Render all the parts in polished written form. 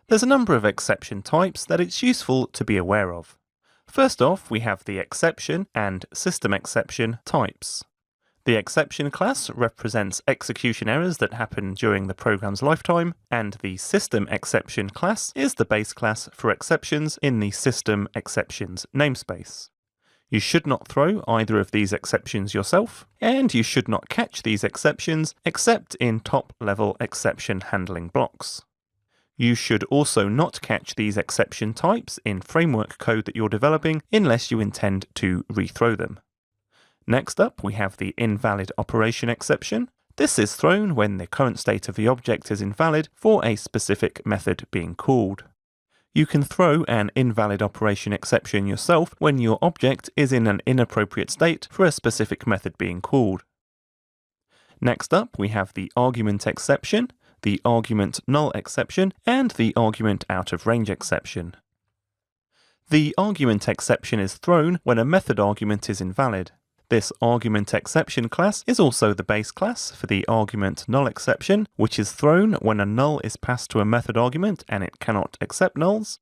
There's a number of exception types that it's useful to be aware of. First off, we have the exception and system exception types. The exception class represents execution errors that happen during the program's lifetime, and the system exception class is the base class for exceptions in the system exceptions namespace. You should not throw either of these exceptions yourself, and you should not catch these exceptions except in top-level exception handling blocks. You should also not catch these exception types in framework code that you're developing unless you intend to rethrow them. Next up, we have the invalid operation exception. This is thrown when the current state of the object is invalid for a specific method being called. You can throw an invalid operation exception yourself when your object is in an inappropriate state for a specific method being called. Next up, we have the argument exception, the argument null exception, and the argument out of range exception. The argument exception is thrown when a method argument is invalid. This argument exception class is also the base class for the argument null exception, which is thrown when a null is passed to a method argument and it cannot accept nulls.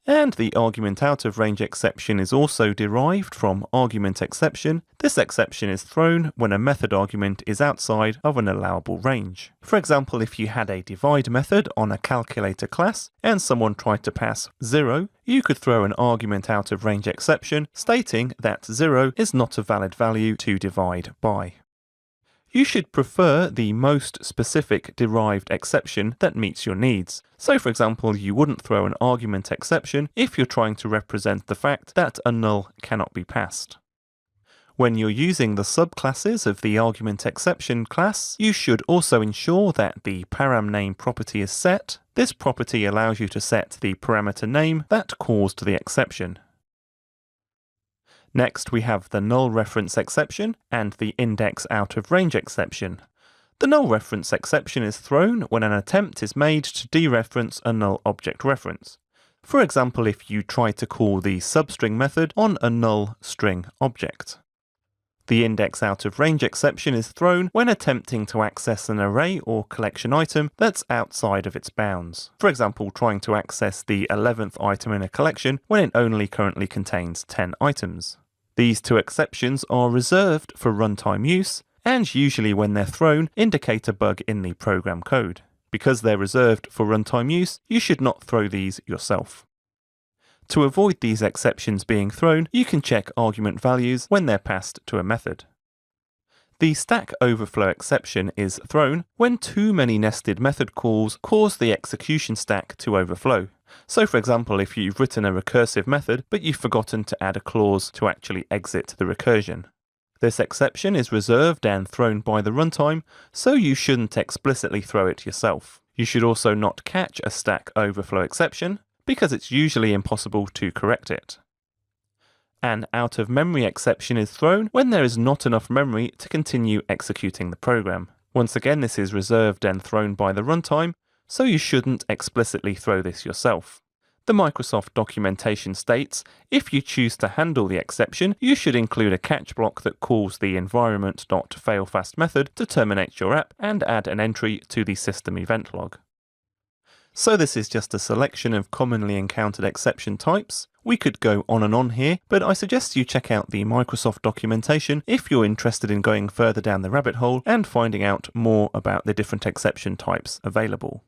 And the argument out of range exception is also derived from argument exception. This exception is thrown when a method argument is outside of an allowable range. For example, if you had a divide method on a calculator class and someone tried to pass 0, you could throw an argument out of range exception stating that 0 is not a valid value to divide by. You should prefer the most specific derived exception that meets your needs. So for example, you wouldn't throw an argument exception if you're trying to represent the fact that a null cannot be passed. When you're using the subclasses of the argument exception class, you should also ensure that the param name property is set. This property allows you to set the parameter name that caused the exception. Next, we have the null reference exception and the index out of range exception. The null reference exception is thrown when an attempt is made to dereference a null object reference. For example, if you try to call the substring method on a null string object. The index out of range exception is thrown when attempting to access an array or collection item that's outside of its bounds. For example, trying to access the 11th item in a collection when it only currently contains 10 items. These two exceptions are reserved for runtime use, and usually when they're thrown indicate a bug in the program code. Because they're reserved for runtime use, you should not throw these yourself. To avoid these exceptions being thrown, you can check argument values when they're passed to a method. The stack overflow exception is thrown when too many nested method calls cause the execution stack to overflow. So for example, if you've written a recursive method, but you've forgotten to add a clause to actually exit the recursion. This exception is reserved and thrown by the runtime, so you shouldn't explicitly throw it yourself. You should also not catch a stack overflow exception, because it's usually impossible to correct it. An out-of-memory exception is thrown when there is not enough memory to continue executing the program. Once again, this is reserved and thrown by the runtime, so you shouldn't explicitly throw this yourself. The Microsoft documentation states, if you choose to handle the exception, you should include a catch block that calls the environment.failfast method to terminate your app and add an entry to the system event log. So this is just a selection of commonly encountered exception types. We could go on and on here, but I suggest you check out the Microsoft documentation if you're interested in going further down the rabbit hole and finding out more about the different exception types available.